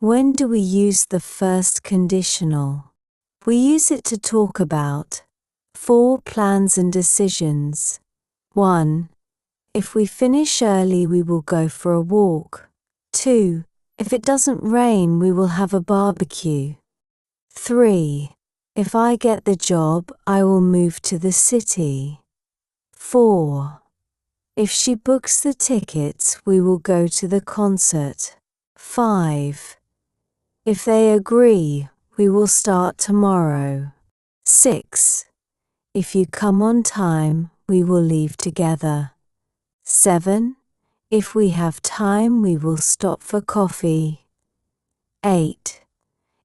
When do we use the first conditional? We use it to talk about 4 plans and decisions. 1. If we finish early, we will go for a walk. 2. If it doesn't rain, we will have a barbecue. 3. If I get the job, I will move to the city. 4. If she books the tickets, we will go to the concert. 5. If they agree, we will start tomorrow. 6. If you come on time, we will leave together. 7. If we have time, we will stop for coffee. 8.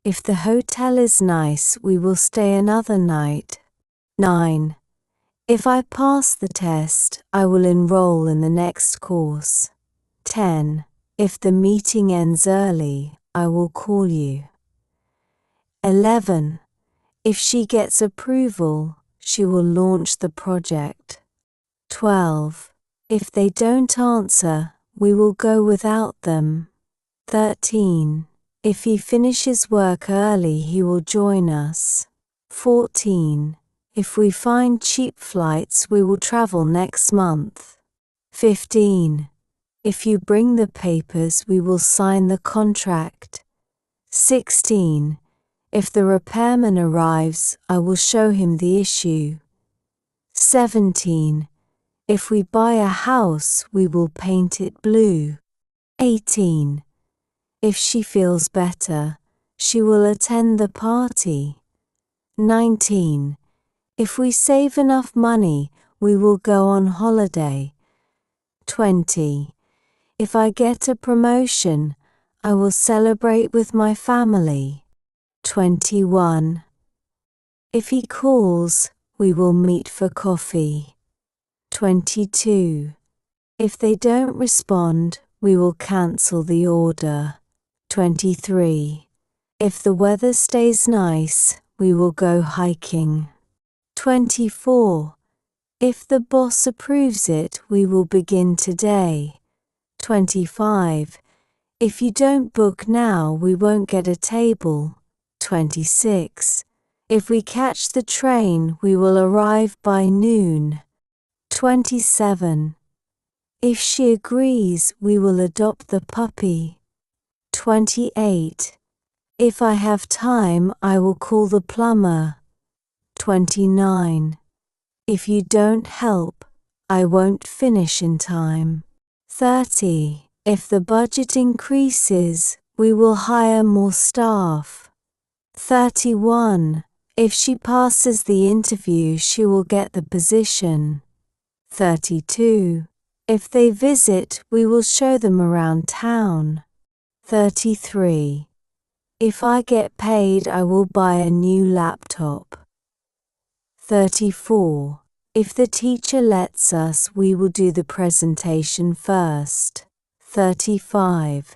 If the hotel is nice, we will stay another night. 9. If I pass the test, I will enroll in the next course. 10. If the meeting ends early, I will call you. 11. If she gets approval, she will launch the project. 12. If they don't answer, we will go without them. 13. If he finishes work early, he will join us. 14. If we find cheap flights, we will travel next month. 15. If you bring the papers, we will sign the contract. 16. If the repairman arrives, I will show him the issue. 17. If we buy a house, we will paint it blue. 18. If she feels better, she will attend the party. 19. If we save enough money, we will go on holiday. 20. If I get a promotion, I will celebrate with my family. 21. If he calls, we will meet for coffee. 22. If they don't respond, we will cancel the order. 23. If the weather stays nice, we will go hiking. 24. If the boss approves it, we will begin today. 25. If you don't book now, we won't get a table. 26. If we catch the train, we will arrive by noon. 27. If she agrees, we will adopt the puppy. 28. If I have time, I will call the plumber. 29. If you don't help, I won't finish in time. 30. If the budget increases, we will hire more staff. 31. If she passes the interview, she will get the position. 32. If they visit, we will show them around town. 33. If I get paid, I will buy a new laptop. 34. If the teacher lets us, we will do the presentation first. 35.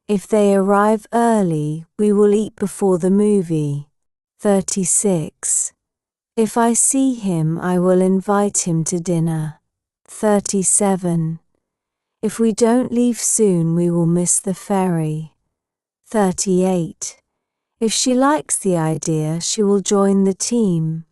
If they arrive early, we will eat before the movie. 36. If I see him, I will invite him to dinner. 37. If we don't leave soon, we will miss the ferry. 38. If she likes the idea, she will join the team.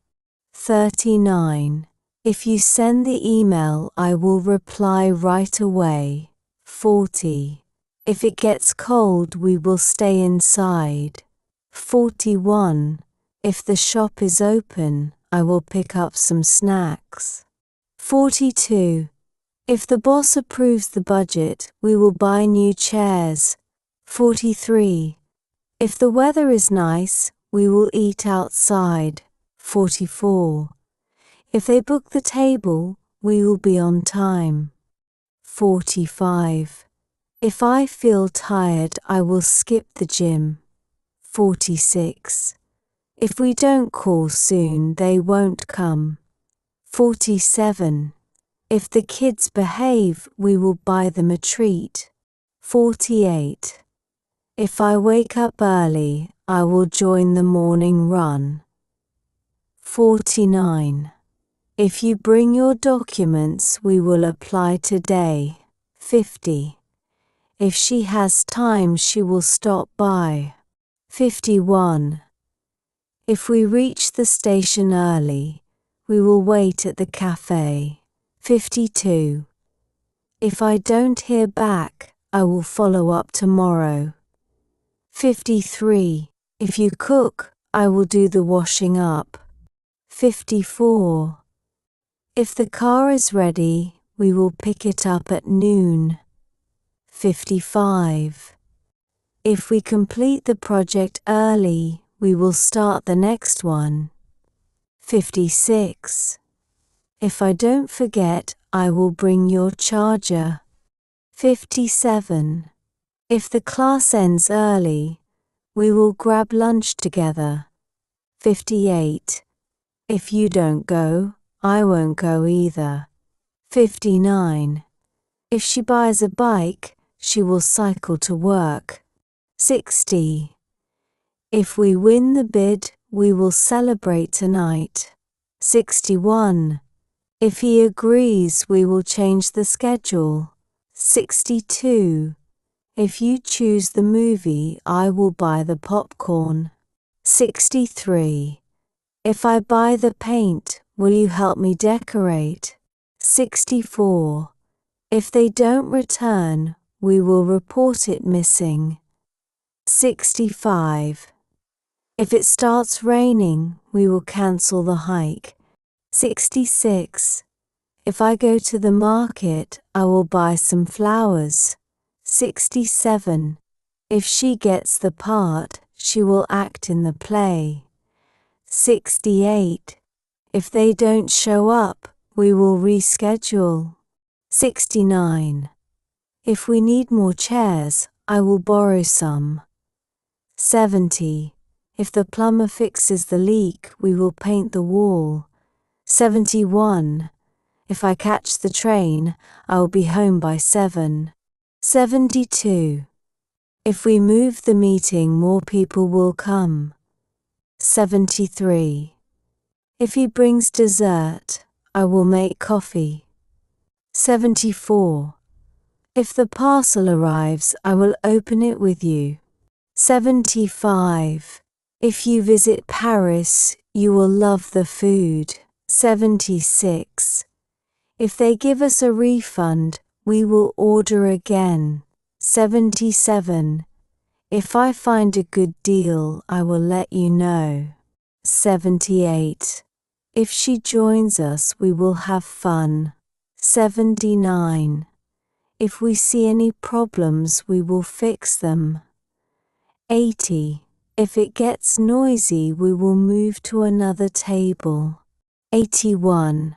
39. If you send the email, I will reply right away. 40. If it gets cold, we will stay inside. 41. If the shop is open, I will pick up some snacks. 42. If the boss approves the budget, we will buy new chairs. 43. If the weather is nice, we will eat outside. 44. If they book the table, we will be on time. 45. If I feel tired, I will skip the gym. 46. If we don't call soon, they won't come. 47. If the kids behave, we will buy them a treat. 48. If I wake up early, I will join the morning run. 49. If you bring your documents, we will apply today. 50. If she has time, she will stop by. 51. If we reach the station early, we will wait at the cafe. 52. If I don't hear back, I will follow up tomorrow. 53. If you cook, I will do the washing up. 54. If the car is ready, we will pick it up at noon. 55. If we complete the project early, we will start the next one. 56. If I don't forget, I will bring your charger. 57. If the class ends early, we will grab lunch together. 58. If you don't go, I won't go either. 59. If she buys a bike, she will cycle to work. 60. If we win the bid, we will celebrate tonight. 61. If he agrees, we will change the schedule. 62. If you choose the movie, I will buy the popcorn. 63. If I buy the paint, will you help me decorate? 64. If they don't return, we will report it missing. 65. If it starts raining, we will cancel the hike. 66. If I go to the market, I will buy some flowers. 67. If she gets the part, she will act in the play. 68. If they don't show up, we will reschedule. 69. If we need more chairs, I will borrow some. 70. If the plumber fixes the leak, we will paint the wall. 71. If I catch the train, I will be home by 7. 72. If we move the meeting, more people will come. 73. If he brings dessert, I will make coffee. 74. If the parcel arrives, I will open it with you. 75. If you visit Paris, you will love the food. 76. If they give us a refund, we will order again. 77. If I find a good deal, I will let you know. 78. If she joins us, we will have fun. 79. If we see any problems, we will fix them. 80. If it gets noisy, we will move to another table. 81.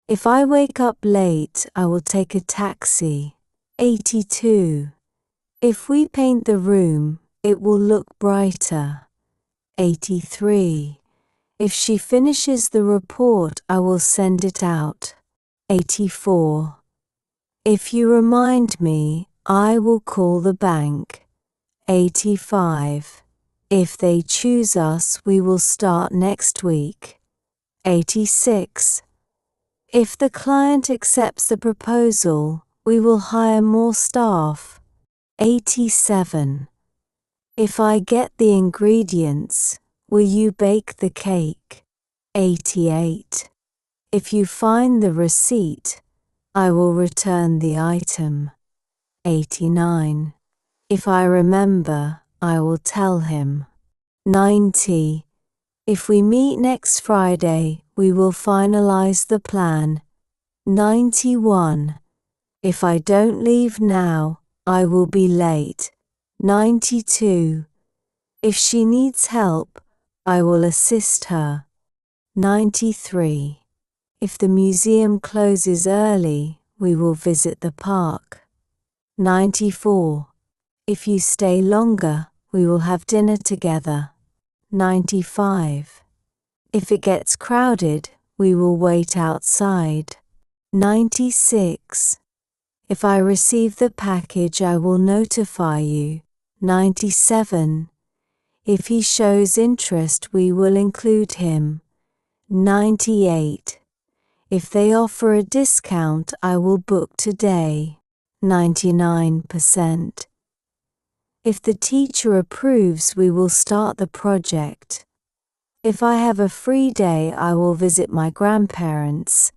If I wake up late, I will take a taxi. 82. If we paint the room, it will look brighter. 83. If she finishes the report, I will send it out. 84. If you remind me, I will call the bank. 85. If they choose us, we will start next week. 86. If the client accepts the proposal, we will hire more staff. 87. If I get the ingredients, will you bake the cake? 88. If you find the receipt, I will return the item. 89. If I remember, I will tell him. 90. If we meet next Friday, we will finalize the plan. 91. If I don't leave now, I will be late. 92. If she needs help, I will assist her. 93. If the museum closes early, we will visit the park. 94. If you stay longer, we will have dinner together. 95. If it gets crowded, we will wait outside. 96. If I receive the package, I will notify you. 97. If he shows interest, we will include him. 98. If they offer a discount, I will book today. 99%. If the teacher approves, we will start the project. If I have a free day, I will visit my grandparents.